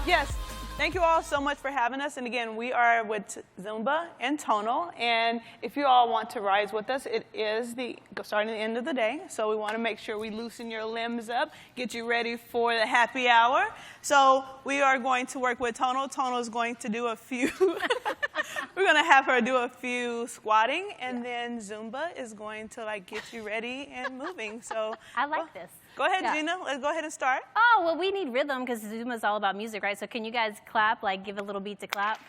Yes. Thank you all so much for having us. And again, we are with Zumba and Tonal. And if you all want to rise with us, it is starting the end of the day. So we want to make sure we loosen your limbs up, get you ready for the happy hour. So we are going to work with Tonal. Tonal is going to do a few, we're going to have her do a few squatting. And then Zumba is going to get you ready and moving. So I like this. Go ahead, Gina. Let's go ahead and start. Oh, well, we need rhythm because Zumba is all about music, right? So can you guys clap, give a little beat to clap?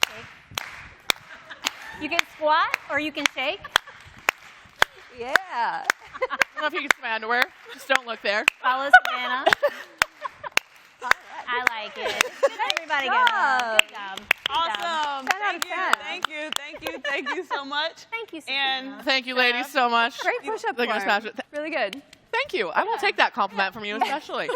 Shake. You can squat or you can shake. Yeah. I don't know if you can see my underwear. Just don't look there. Follow Savannah. I like it. Everybody get it. Good job. Awesome. 10 out of 10. Thank you so much. Thank you, Savannah. And thank you, ladies, so much. Great push-up They're gonna smash form. it. Really good. Thank you. I will take that compliment from you, especially.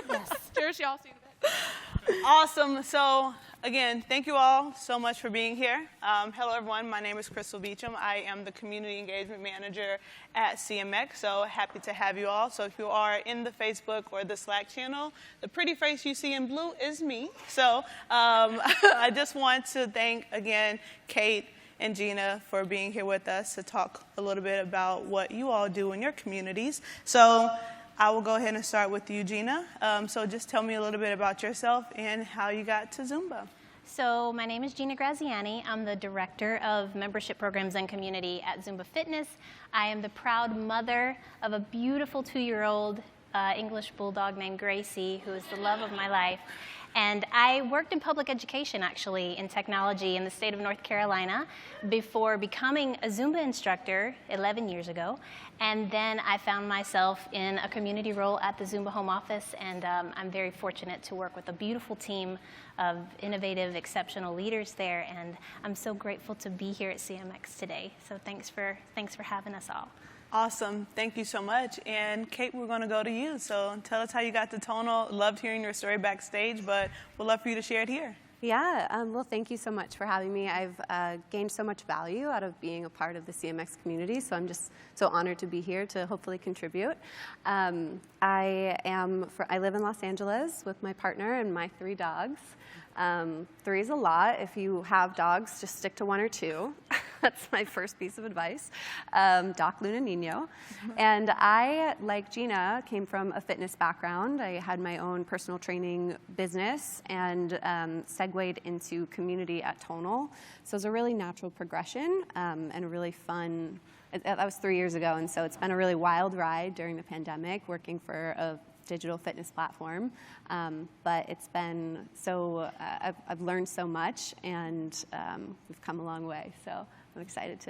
Cheers, y'all. See you in a bit. Awesome. So again, thank you all so much for being here. Hello, everyone. My name is Krystal Beachum. I am the Community Engagement Manager at CMX. So happy to have you all. So if you are in the Facebook or the Slack channel, the pretty face you see in blue is me. So I just want to thank, again, Kate and Gina for being here with us to talk a little bit about what you all do in your communities. So I will go ahead and start with you, Gina. So just tell me a little bit about yourself and how you got to Zumba. So my name is Gina Graziani. I'm the Director of Membership Programs and Community at Zumba Fitness. I am the proud mother of a beautiful 2-year-old English bulldog named Gracie, who is the love of my life. And I worked in public education, actually, in technology in the state of North Carolina before becoming a Zumba instructor 11 years ago. And then I found myself in a community role at the Zumba home office, and I'm very fortunate to work with a beautiful team of innovative, exceptional leaders there. And I'm so grateful to be here at CMX today. So thanks for having us all. Awesome. Thank you so much. And Kate, we're going to go to you. So tell us how you got to Tonal. Loved hearing your story backstage, but we'd love for you to share it here. Yeah, well, thank you so much for having me. I've gained so much value out of being a part of the CMX community, so I'm just so honored to be here to hopefully contribute. I live in Los Angeles with my partner and my 3 dogs. 3 is a lot. If you have dogs, just stick to 1 or 2. That's my first piece of advice. Doc Luna Nino. And I, like Gina, came from a fitness background. I had my own personal training business and segued into community at Tonal. So it was a really natural progression and a really fun, that was 3 years ago. And so it's been a really wild ride during the pandemic, working for a digital fitness platform, but it's been so, I've learned so much, and we've come a long way, so I'm excited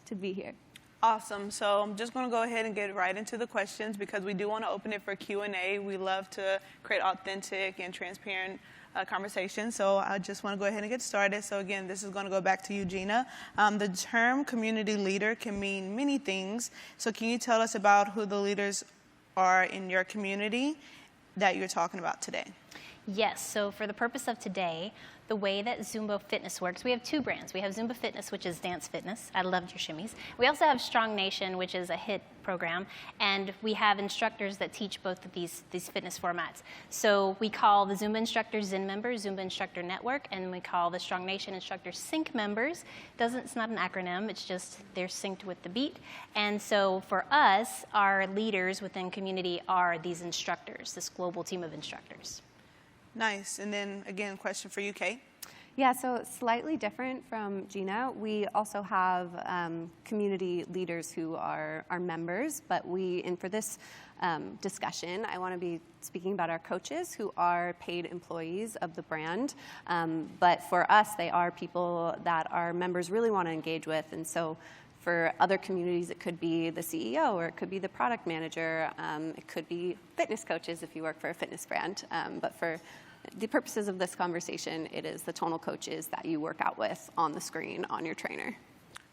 to be here. Awesome. So I'm just going to go ahead and get right into the questions because we do want to open it for Q&A. We love to create authentic and transparent conversation, so I just want to go ahead and get started. So again, this is going to go back to you, Gina. The term community leader can mean many things, so can you tell us about who the leaders are in your community that you're talking about today? Yes, so for the purpose of today, the way that Zumba Fitness works, we have 2 brands. We have Zumba Fitness, which is dance fitness. I loved your shimmies. We also have Strong Nation, which is a HIIT program, and we have instructors that teach both of these fitness formats. So we call the Zumba instructors Zen members, Zumba Instructor Network, and we call the Strong Nation instructors Sync members. It's not an acronym, it's just they're synced with the beat. And so for us, our leaders within community are these instructors, this global team of instructors. Nice. And then, again, question for you, Kate. Yeah, so slightly different from Gina. We also have community leaders who are our members, but and for this discussion, I want to be speaking about our coaches who are paid employees of the brand. But for us, they are people that our members really want to engage with. And so for other communities, it could be the CEO or it could be the product manager. It could be fitness coaches if you work for a fitness brand. But for the purposes of this conversation, it is the Tonal coaches that you work out with on the screen on your trainer.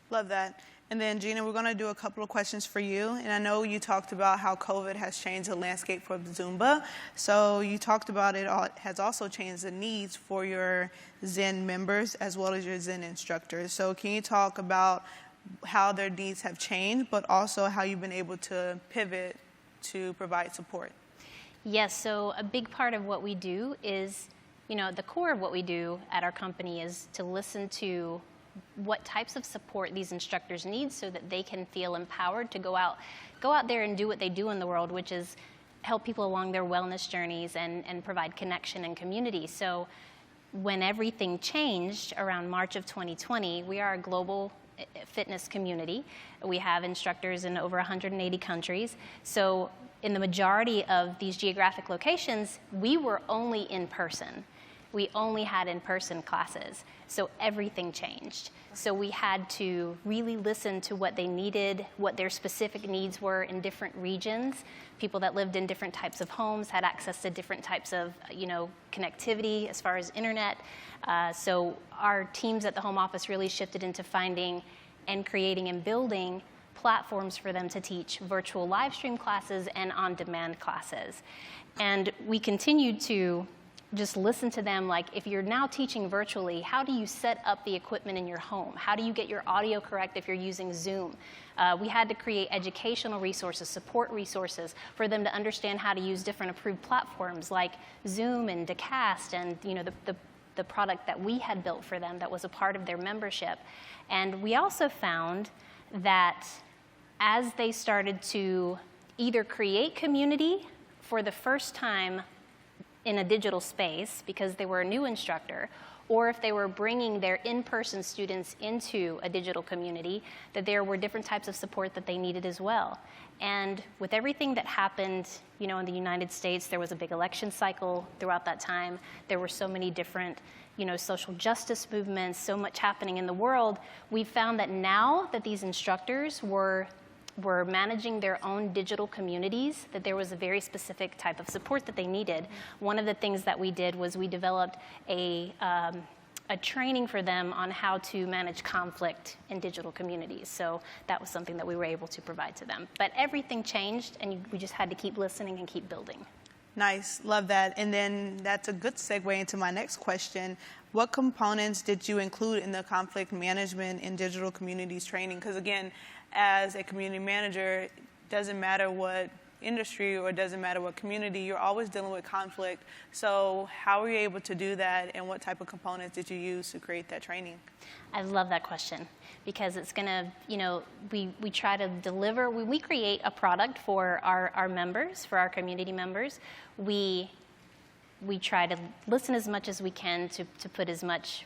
Love that. And then, Gina, we're going to do a couple of questions for you. And I know you talked about how COVID has changed the landscape for Zumba. So you talked about it has also changed the needs for your Zen members as well as your Zen instructors. So can you talk about how their needs have changed, but also how you've been able to pivot to provide support? Yes, so a big part of what we do is, the core of what we do at our company is to listen to what types of support these instructors need so that they can feel empowered to go out there and do what they do in the world, which is help people along their wellness journeys and provide connection and community. So when everything changed around March of 2020, we are a global fitness community. We have instructors in over 180 countries. So in the majority of these geographic locations, we were only in person. We only had in-person classes. So everything changed. So we had to really listen to what they needed, what their specific needs were in different regions. People that lived in different types of homes had access to different types of, connectivity as far as internet. So our teams at the home office really shifted into finding and creating and building platforms for them to teach virtual live stream classes and on-demand classes. And we continued to just listen to them, like, if you're now teaching virtually, how do you set up the equipment in your home? How do you get your audio correct if you're using Zoom? We had to create educational resources, support resources for them to understand how to use different approved platforms like Zoom and Decast and the product that we had built for them that was a part of their membership. And we also found that as they started to either create community for the first time in a digital space because they were a new instructor, or if they were bringing their in-person students into a digital community, that there were different types of support that they needed as well. And with everything that happened, in the United States, there was a big election cycle throughout that time. There were so many different, social justice movements, so much happening in the world. We found that now that these instructors were managing their own digital communities, that there was a very specific type of support that they needed. One of the things that we did was we developed a training for them on how to manage conflict in digital communities. So that was something that we were able to provide to them. But everything changed, and we just had to keep listening and keep building. Nice, love that. And then that's a good segue into my next question. What components did you include in the conflict management in digital communities training? Because again, as a community manager, it doesn't matter what industry or it doesn't matter what community, you're always dealing with conflict. So how were you able to do that, and what type of components did you use to create that training? I love that question because it's going to, we try to deliver, when we create a product for our members, for our community members, we try to listen as much as we can to put as much,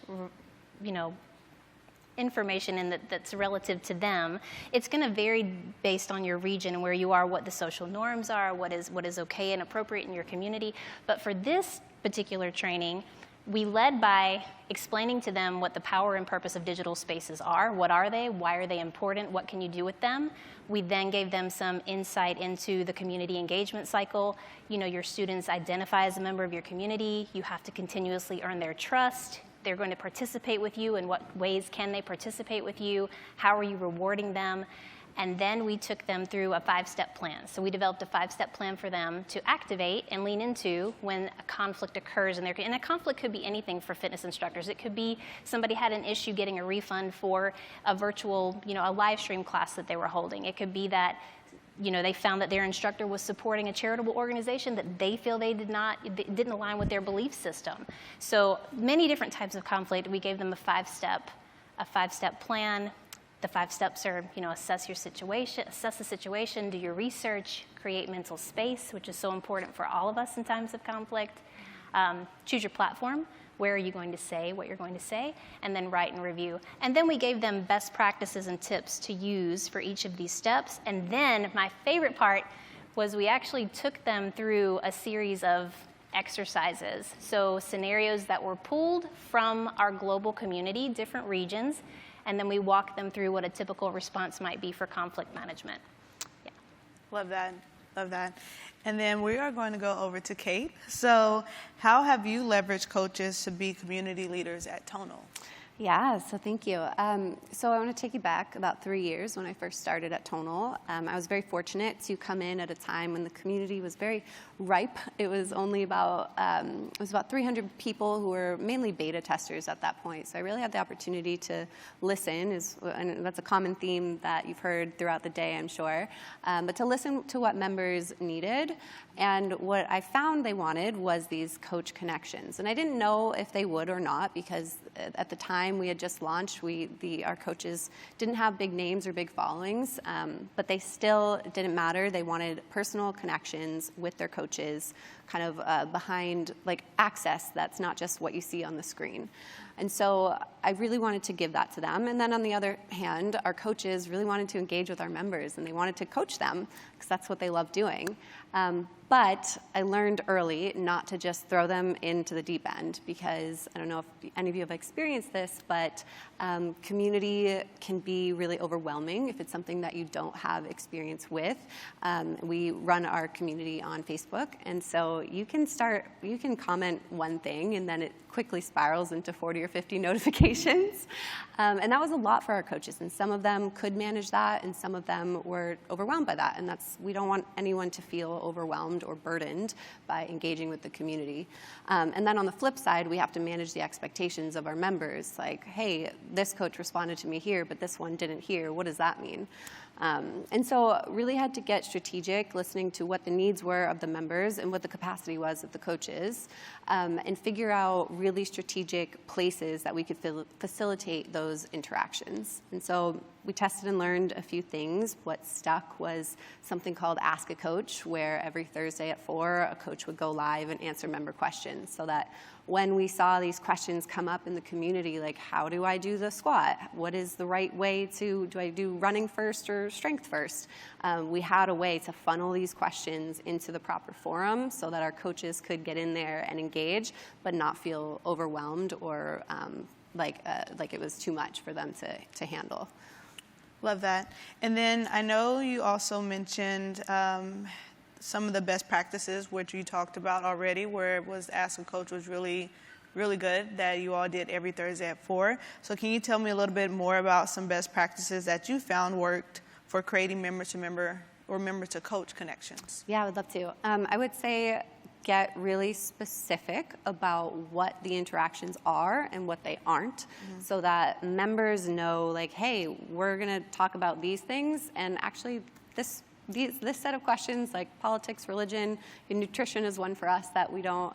information in that's relative to them. It's going to vary based on your region and where you are, what the social norms are, what is okay and appropriate in your community. But for this particular training, we led by explaining to them what the power and purpose of digital spaces are. What are they? Why are they important? What can you do with them? We then gave them some insight into the community engagement cycle. Your students identify as a member of your community. You have to continuously earn their trust. They're going to participate with you. In what ways can they participate with you? How are you rewarding them? And then we took them through a 5-step plan. So we developed a 5-step plan for them to activate and lean into when a conflict occurs. And a conflict could be anything for fitness instructors. It could be somebody had an issue getting a refund for a virtual, a live stream class that they were holding. It could be that they found that their instructor was supporting a charitable organization that they feel it didn't align with their belief system. So many different types of conflict. We gave them a 5-step plan. The 5 steps are, assess the situation, do your research, create mental space, which is so important for all of us in times of conflict. Choose your platform. Where are you going to say what you're going to say? And then write and review. And then we gave them best practices and tips to use for each of these steps. And then my favorite part was we actually took them through a series of exercises. So scenarios that were pulled from our global community, different regions, and then we walked them through what a typical response might be for conflict management. Yeah. Love that. Love that. And then we are going to go over to Kate. So how have you leveraged coaches to be community leaders at Tonal? Yeah, so thank you. So I want to take you back about 3 years when I first started at Tonal. I was very fortunate to come in at a time when the community was very ripe. It was only about 300 people who were mainly beta testers at that point. So I really had the opportunity to listen, and that's a common theme that you've heard throughout the day, I'm sure, but to listen to what members needed. And what I found they wanted was these coach connections. And I didn't know if they would or not, because at the time we had just launched, our coaches didn't have big names or big followings, but they still didn't matter. They wanted personal connections with their coaches, kind of behind like access that's not just what you see on the screen. And so I really wanted to give that to them. And then on the other hand, our coaches really wanted to engage with our members, and they wanted to coach them because that's what they love doing. But I learned early not to just throw them into the deep end, because I don't know if any of you have experienced this, but community can be really overwhelming if it's something that you don't have experience with. We run our community on Facebook, and so you can comment one thing and then it quickly spirals into 40 or 50 notifications. And that was a lot for our coaches, and some of them could manage that and some of them were overwhelmed by that, and we don't want anyone to feel overwhelmed or burdened by engaging with the community. And then on the flip side, we have to manage the expectations of our members, like, hey, this coach responded to me here, but this one didn't here. What does that mean? And so really had to get strategic, listening to what the needs were of the members and what the capacity was of the coaches, and figure out really strategic places that we could facilitate those interactions. And so we tested and learned a few things. What stuck was something called Ask a Coach, where every Thursday at 4, a coach would go live and answer member questions, so that when we saw these questions come up in the community, like, how do I do the squat? What is the right way do I do running first or strength first? We had a way to funnel these questions into the proper forum so that our coaches could get in there and engage, but not feel overwhelmed or like it was too much for them to handle. Love that. And then I know you also mentioned some of the best practices, which you talked about already, where it was Ask a Coach was really, really good, that you all did every Thursday at 4. So can you tell me a little bit more about some best practices that you found worked for creating member-to-member or member-to-coach connections? Yeah, I would love to. I would say get really specific about what the interactions are and what they aren't, so that members know, like, hey, we're going to talk about these things, and actually this set of questions, like politics, religion, and nutrition is one for us that we don't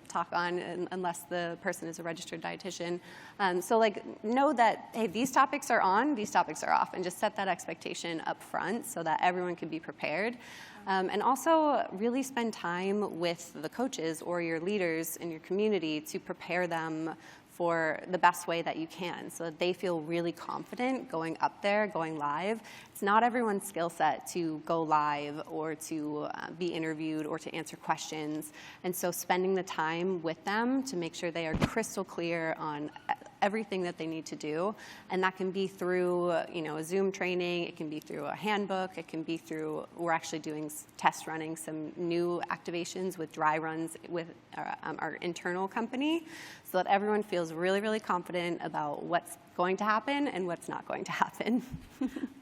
talk on unless the person is a registered dietitian. So like, know that, hey, these topics are on, these topics are off, and just set that expectation up front so that everyone can be prepared. And also really spend time with the coaches or your leaders in your community to prepare them for the best way that you can, so that they feel really confident going up there, going live. It's not everyone's skill set to go live or to be interviewed or to answer questions. And so spending the time with them to make sure they are crystal clear on everything that they need to do. And that can be through, a Zoom training, it can be through a handbook, it can be through, we're actually doing test running some new activations with dry runs with our internal company, so that everyone feels really, really confident about what's going to happen and what's not going to happen.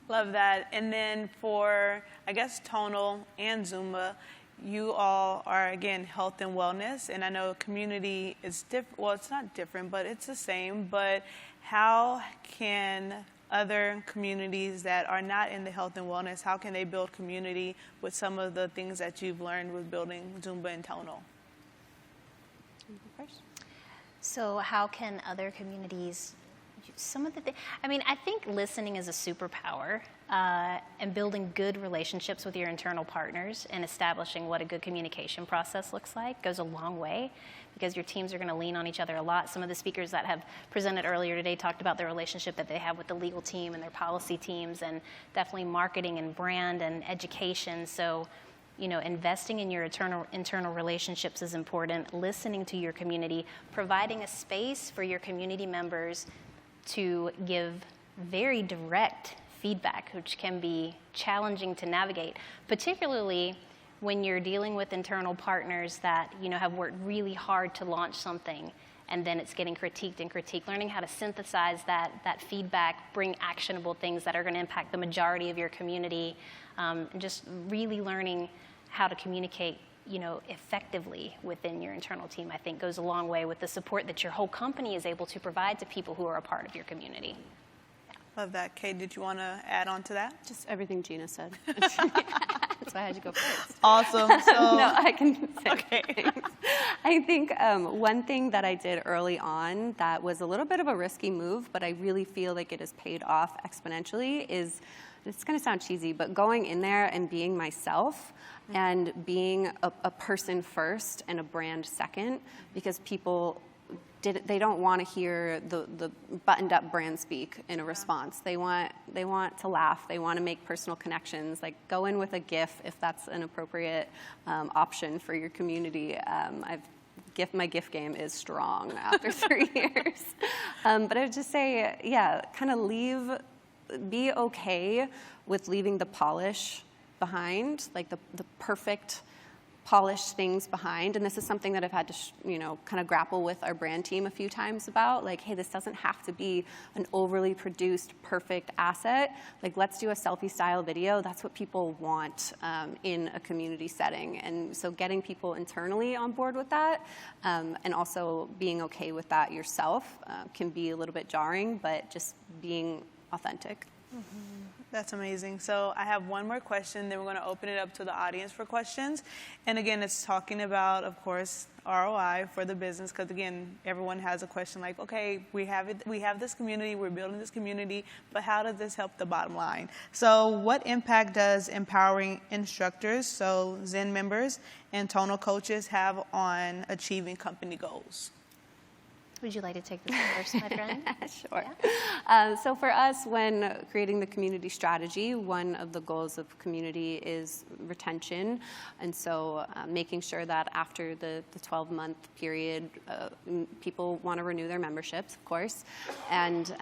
Love that. And then for, I guess, Tonal and Zumba, you all are, again, health and wellness, and I know community is different. Well, it's not different, but it's the same. But how can other communities that are not in the health and wellness, how can they build community with some of the things that you've learned with building Zumba and Tonal? So how can other communities use some of the things? I mean, I think listening is a superpower, and building good relationships with your internal partners and establishing what a good communication process looks like goes a long way, because your teams are going to lean on each other a lot. Some of the speakers that have presented earlier today talked about the relationship that they have with the legal team and their policy teams, and definitely marketing and brand and education. So, investing in your internal relationships is important, listening to your community, providing a space for your community members to give very direct feedback, which can be challenging to navigate, particularly when you're dealing with internal partners that have worked really hard to launch something, and then it's getting critiqued and critiqued, learning how to synthesize that feedback, bring actionable things that are going to impact the majority of your community, and just really learning how to communicate, effectively within your internal team, I think goes a long way with the support that your whole company is able to provide to people who are a part of your community. Love that. Kate, did you want to add on to that? Just everything Gina said. That's why I had to go first. Awesome. So, no, I can say okay. things. I think one thing that I did early on that was a little bit of a risky move, but I really feel like it has paid off exponentially is, it's going to sound cheesy, but going in there and being myself and being a person first and a brand second, because people they don't want to hear the buttoned up brand speak in a response. They want to laugh. They want to make personal connections. Like, go in with a GIF if that's an appropriate option for your community. My GIF game is strong after 3 years. But I would just say, kind of be okay with leaving the polish behind, like the perfect polished things behind. And this is something that I've had to, kind of grapple with our brand team a few times about, like, hey, this doesn't have to be an overly produced, perfect asset. Like, let's do a selfie style video. That's what people want in a community setting. And so getting people internally on board with that, and also being okay with that yourself can be a little bit jarring, but just being authentic. Mm-hmm. That's amazing. So I have one more question, then we're going to open it up to the audience for questions. And again, it's talking about, of course, ROI for the business, because again, everyone has a question like, okay, we have this community, we're building this community, but how does this help the bottom line? So what impact does empowering instructors, so Zen members and tonal coaches, have on achieving company goals? Would you like to take this first, my friend? Sure. Yeah. So for us, when creating the community strategy, one of the goals of community is retention. And so making sure that after the 12-month period, people want to renew their memberships, of course. And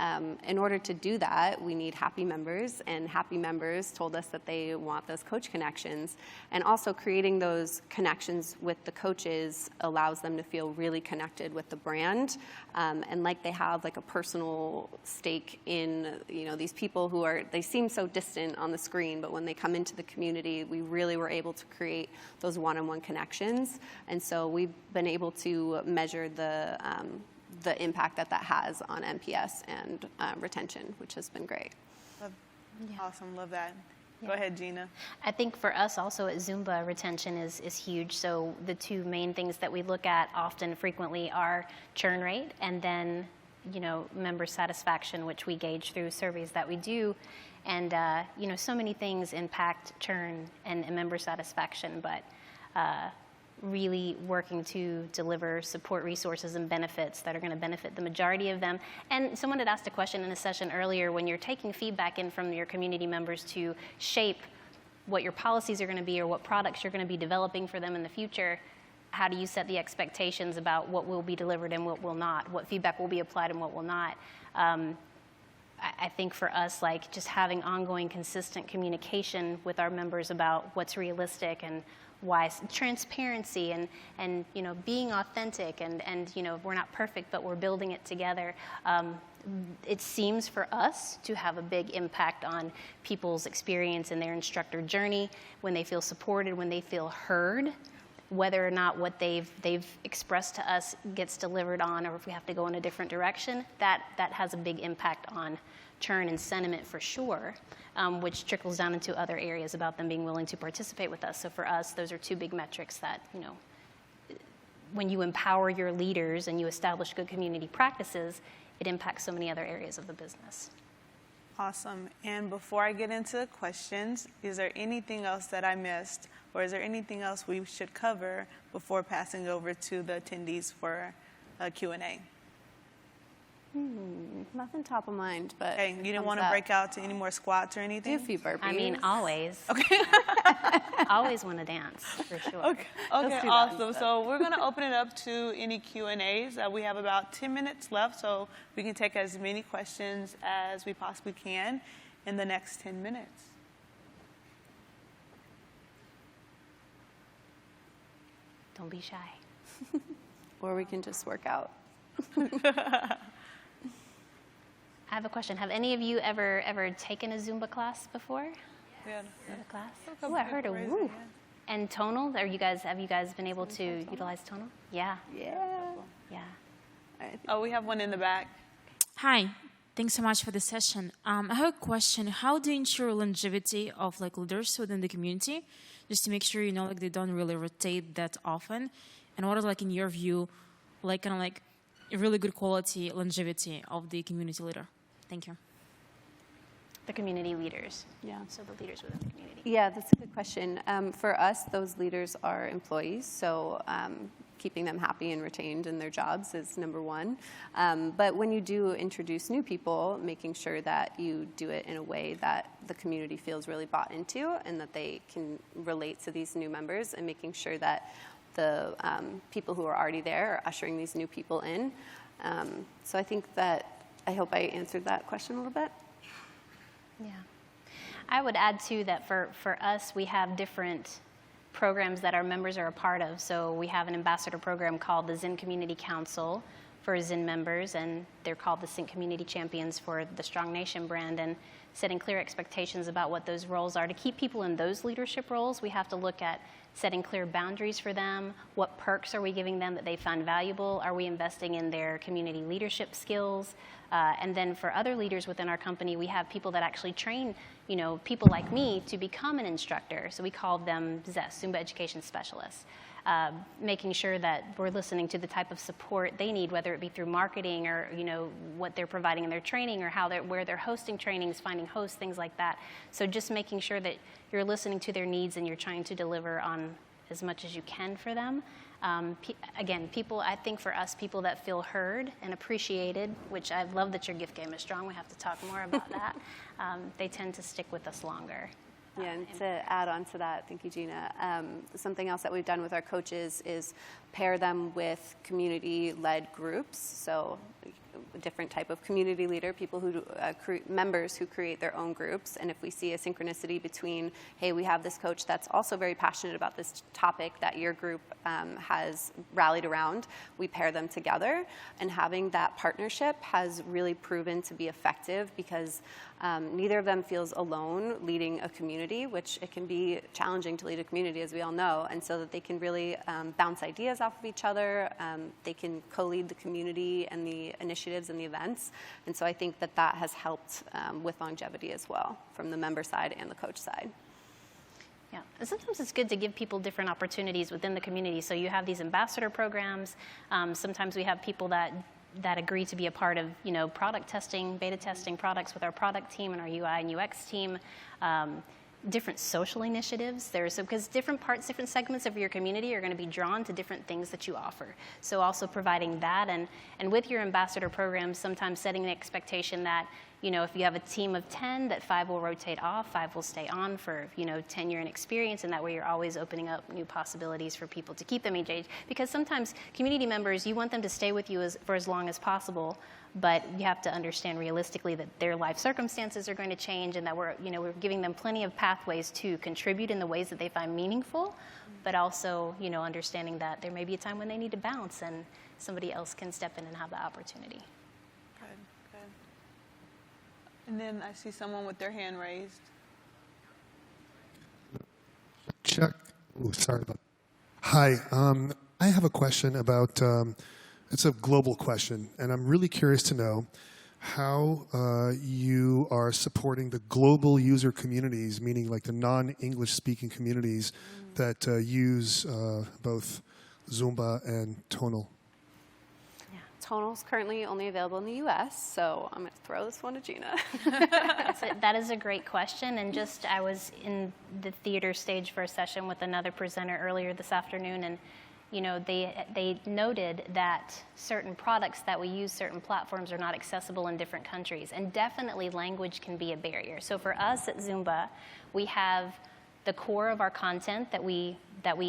in order to do that, we need happy members. And happy members told us that they want those coach connections. And also creating those connections with the coaches allows them to feel really connected with the brand. And like they have like a personal stake in, these people they seem so distant on the screen, but when they come into the community, we really were able to create those one-on-one connections. And so we've been able to measure the impact that has on NPS and retention, which has been great. Awesome, love that. Go ahead, Gina. I think for us also at Zumba, retention is huge. So the two main things that we look at often frequently are churn rate and then, member satisfaction, which we gauge through surveys that we do. And, so many things impact churn and member satisfaction, but really working to deliver support resources and benefits that are going to benefit the majority of them. And someone had asked a question in a session earlier, when you're taking feedback in from your community members to shape what your policies are going to be or what products you're going to be developing for them in the future, how do you set the expectations about what will be delivered and what will not, what feedback will be applied and what will not? I think for us, like just having ongoing consistent communication with our members about what's realistic and why, transparency and being authentic and we're not perfect, but we're building it together. It seems for us to have a big impact on people's experience in their instructor journey, when they feel supported, when they feel heard, whether or not what they've expressed to us gets delivered on, or if we have to go in a different direction, that has a big impact on churn and sentiment for sure, which trickles down into other areas about them being willing to participate with us. So for us, those are two big metrics that, when you empower your leaders and you establish good community practices, it impacts so many other areas of the business. Awesome. And before I get into the questions, is there anything else that I missed, or is there anything else we should cover before passing over to the attendees for a Q&A? Nothing top of mind, but okay, you didn't want to break out to any more squats or anything? Do a few burpees. I mean, always. Okay. Always want to dance, for sure. Okay, awesome. So we're going to open it up to any Q&As. We have about 10 minutes left, so we can take as many questions as we possibly can in the next 10 minutes. Don't be shy. Or we can just work out. I have a question. Have any of you ever taken a Zumba class before? Yeah. Zumba class? Oh, I heard a woo. And Tonal, have you guys been able to utilize Tonal? Yeah. Yeah. Yeah. Oh, we have one in the back. Hi, thanks so much for the session. I have a question. How do you ensure longevity of leaders within the community, just to make sure they don't really rotate that often? And what is in your view, a really good quality longevity of the community leader? Thank you. The community leaders. Yeah. So the leaders within the community. Yeah, that's a good question. For us, those leaders are employees, so keeping them happy and retained in their jobs is number one. But when you do introduce new people, making sure that you do it in a way that the community feels really bought into and that they can relate to these new members, and making sure that the people who are already there are ushering these new people in. So I hope I answered that question a little bit. Yeah. I would add, too, that for us, we have different programs that our members are a part of. So we have an ambassador program called the Zen Community Council for Zen members, and they're called the Zen Community Champions for the Strong Nation brand, and setting clear expectations about what those roles are. To keep people in those leadership roles, we have to look at setting clear boundaries for them. What perks are we giving them that they find valuable? Are we investing in their community leadership skills? And then for other leaders within our company, we have people that actually train, people like me to become an instructor. So we call them ZES, Zumba Education Specialists. Making sure that we're listening to the type of support they need, whether it be through marketing or what they're providing in their training, or where they're hosting trainings, finding hosts, things like that. So just making sure that you're listening to their needs and you're trying to deliver on as much as you can for them. Again, I think for us, people that feel heard and appreciated, which I love that your gift game is strong. We have to talk more about that. They tend to stick with us longer. Yeah, and to add on to that, thank you, Gina. Something else that we've done with our coaches is pair them with community-led groups. So a different type of community leader, people who members who create their own groups. And if we see a synchronicity between, hey, we have this coach that's also very passionate about this topic that your group has rallied around, we pair them together. And having that partnership has really proven to be effective, because neither of them feels alone leading a community, which it can be challenging to lead a community, as we all know, and so that they can really bounce ideas off of each other. They can co-lead the community and the initiatives and the events. And so I think that has helped with longevity as well, from the member side and the coach side. Yeah, and sometimes it's good to give people different opportunities within the community. So you have these ambassador programs. Sometimes we have people that agree to be a part of, product testing, beta testing products with our product team and our UI and UX team. Different social initiatives. Because different segments of your community are going to be drawn to different things that you offer. So also providing that, and with your ambassador programs, sometimes setting the expectation that, if you have a team of 10, that 5 will rotate off, 5 will stay on for, tenure and experience, and that way you're always opening up new possibilities for people to keep them engaged. Because sometimes community members, you want them to stay with you for as long as possible, but you have to understand realistically that their life circumstances are going to change, and that we're giving them plenty of pathways to contribute in the ways that they find meaningful, but also, understanding that there may be a time when they need to bounce and somebody else can step in and have that opportunity. Good. And then I see someone with their hand raised. Check. Oh, sorry about that. Hi. I have a question about, it's a global question, and I'm really curious to know how you are supporting the global user communities, meaning like the non-English speaking communities that use both Zumba and Tonal. Tonal's currently only available in the U.S., so I'm going to throw this one to Gina. That is a great question, and I was in the theater stage for a session with another presenter earlier this afternoon, and they noted that certain products that we use, certain platforms, are not accessible in different countries, and definitely language can be a barrier. So for us at Zumba, we have the core of our content that we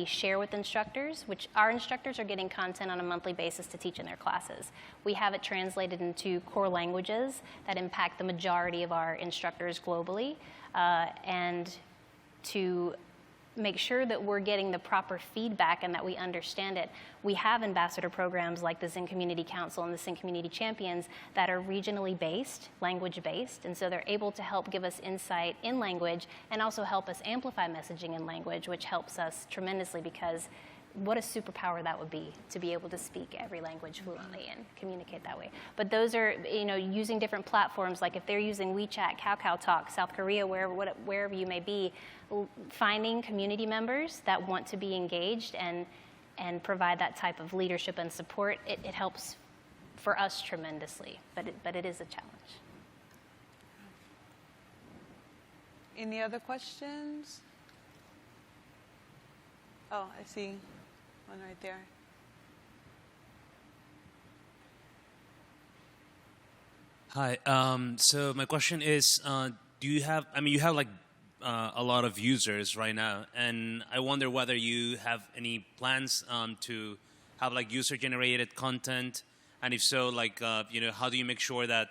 share with instructors, which our instructors are getting content on a monthly basis to teach in their classes. We have it translated into core languages that impact the majority of our instructors globally, and to make sure that we're getting the proper feedback and that we understand it. We have ambassador programs like the Zen Community Council and the Zen Community Champions that are regionally based, language based, and so they're able to help give us insight in language and also help us amplify messaging in language, which helps us tremendously, because what a superpower that would be to be able to speak every language fluently and communicate that way. But those are, using different platforms, like if they're using WeChat, Kakao Talk, South Korea, wherever you may be, finding community members that want to be engaged and provide that type of leadership and support, it helps for us tremendously, but it is a challenge. Any other questions? Oh, I see one right there. Hi. So my question is, do you have? I mean, you have like a lot of users right now, and I wonder whether you have any plans to have like user-generated content, and if so, like how do you make sure that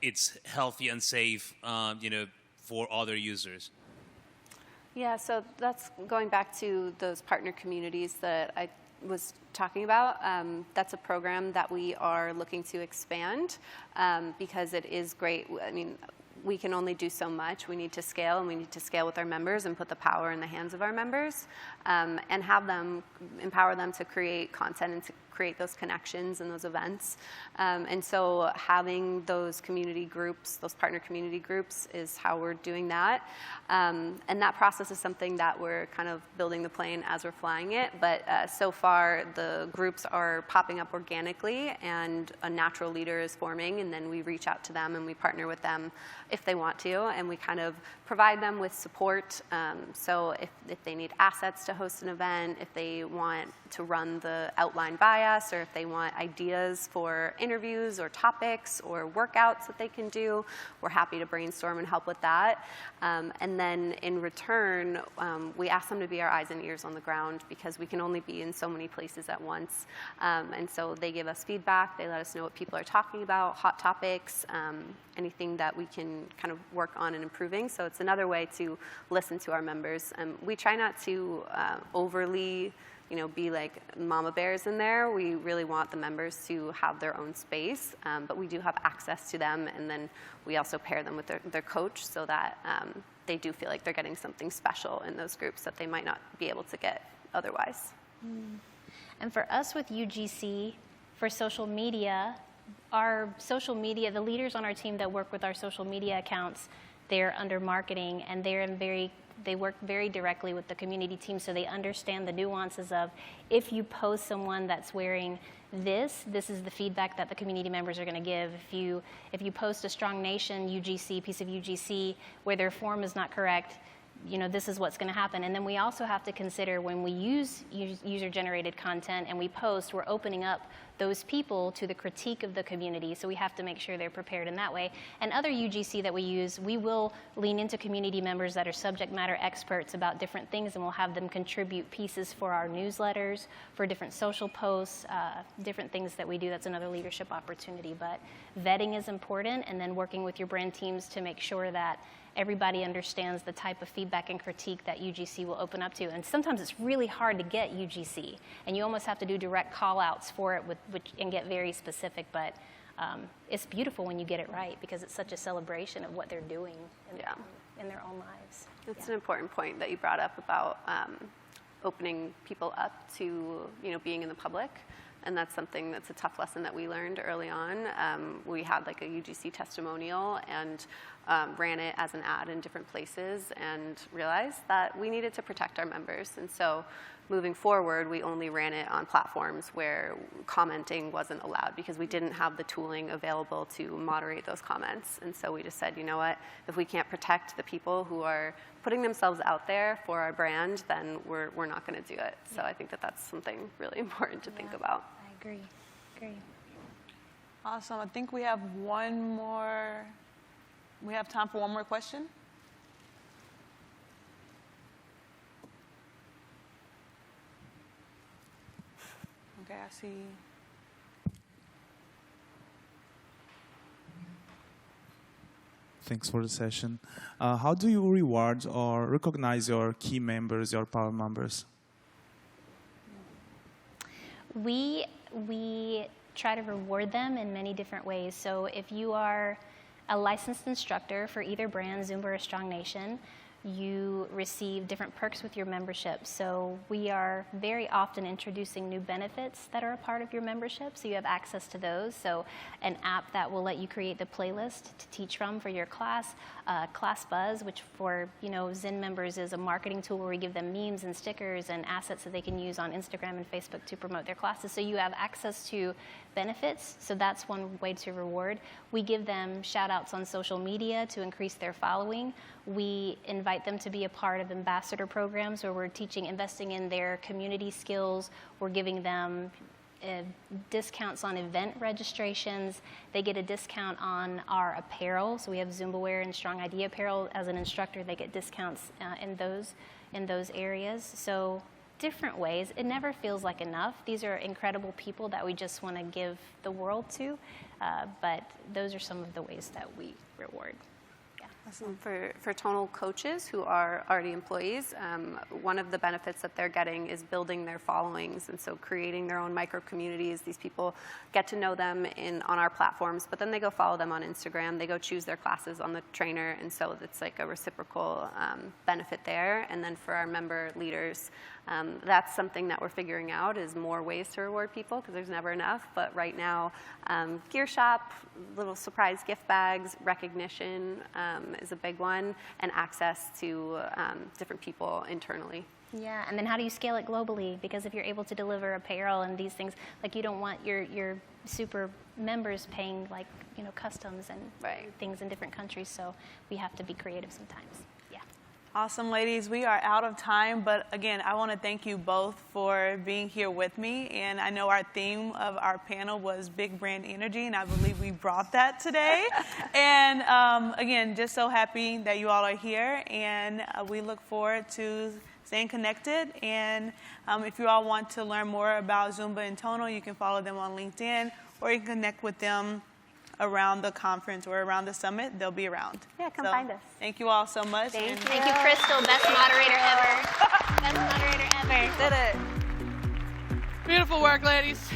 it's healthy and safe, for other users? Yeah, so that's going back to those partner communities that I was talking about. That's a program that we are looking to expand because it is great. I mean, we can only do so much. We need to scale, and we need to scale with our members and put the power in the hands of our members, and have them, empower them to create content and to create those connections and those events. And so having those community groups, those partner community groups, is how we're doing that. And that process is something that we're kind of building the plane as we're flying it. But so far, the groups are popping up organically, and a natural leader is forming, and then we reach out to them and we partner with them if they want to, and we kind of provide them with support. So if they need assets to host an event, if they want to run the outline by us, or if they want ideas for interviews or topics or workouts that they can do, we're happy to brainstorm and help with that. And then in return, we ask them to be our eyes and ears on the ground, because we can only be in so many places at once. And so they give us feedback, they let us know what people are talking about, hot topics, anything that we can kind of work on and improving. So it's another way to listen to our members. We try not to overly be like mama bears in there. We really want the members to have their own space, but we do have access to them, and then we also pair them with their coach, so that they do feel like they're getting something special in those groups that they might not be able to get otherwise. And for us with UGC, for social media, the leaders on our team that work with our social media accounts, they're under marketing, and they work very directly with the community team, so they understand the nuances of, if you post someone that's wearing this is the feedback that the community members are going to give. If you post a Strong Nation piece of UGC where their form is not correct, this is what's going to happen. And then we also have to consider, when we use user-generated content and we post, we're opening up those people to the critique of the community, so we have to make sure they're prepared in that way. And other UGC that we use, we will lean into community members that are subject matter experts about different things, and we'll have them contribute pieces for our newsletters, for different social posts, different things that we do. That's another leadership opportunity. But vetting is important, and then working with your brand teams to make sure that everybody understands the type of feedback and critique that UGC will open up to. And sometimes it's really hard to get UGC, and you almost have to do direct call-outs for it and get very specific. But it's beautiful when you get it right, because it's such a celebration of what they're doing in their own lives. It's an important point that you brought up about opening people up to being in the public. And that's something that's a tough lesson that we learned early on. We had like a UGC testimonial and ran it as an ad in different places, and realized that we needed to protect our members. And so moving forward, we only ran it on platforms where commenting wasn't allowed, because we didn't have the tooling available to moderate those comments. And so we just said, you know what, if we can't protect the people who are putting themselves out there for our brand, then we're not going to do it. So I think that that's something really important to think about. I agree. Awesome. I think we have we have time for one more question. Okay, I see. Thanks for the session. How do you reward or recognize your key members, your power members? We try to reward them in many different ways. So if you are a licensed instructor for either brand, Zumba or Strong Nation, you receive different perks with your membership. So we are very often introducing new benefits that are a part of your membership, so you have access to those. So an app that will let you create the playlist to teach from for your class, Class Buzz, which for Zen members is a marketing tool where we give them memes and stickers and assets that they can use on Instagram and Facebook to promote their classes. So you have access to benefits, so that's one way to reward. We give them shout outs on social media to increase their following. We invite them to be a part of ambassador programs where we're investing in their community skills. We're giving them discounts on event registrations. They get a discount on our apparel. So we have Zumba Wear and Strong Idea apparel. As an instructor, they get discounts in those areas. So different ways. It never feels like enough. These are incredible people that we just want to give the world to. But those are some of the ways that we reward. For Tonal coaches who are already employees, one of the benefits that they're getting is building their followings, and so creating their own micro communities. These people get to know them on our platforms, but then they go follow them on Instagram. They go choose their classes on the trainer, and so it's like a reciprocal benefit there. And then for our member leaders, that's something that we're figuring out is more ways to reward people because there's never enough. But right now, gear shop, little surprise gift bags, recognition is a big one, and access to different people internally. Yeah, and then how do you scale it globally? Because if you're able to deliver apparel and these things, like you don't want your super members paying like customs and things in different countries. So we have to be creative sometimes. Yeah. Awesome, ladies. We are out of time, but again, I want to thank you both for being here with me. And I know our theme of our panel was big brand energy, and I believe we brought that today. And again, just so happy that you all are here, and we look forward to staying connected. And if you all want to learn more about Zumba and Tonal, you can follow them on LinkedIn, or you can connect with them around the conference or around the summit. They'll be around. Yeah, come find us. Thank you all so much. Thank you, Krystal. Best moderator ever. Best moderator ever. Did it. Beautiful work, ladies.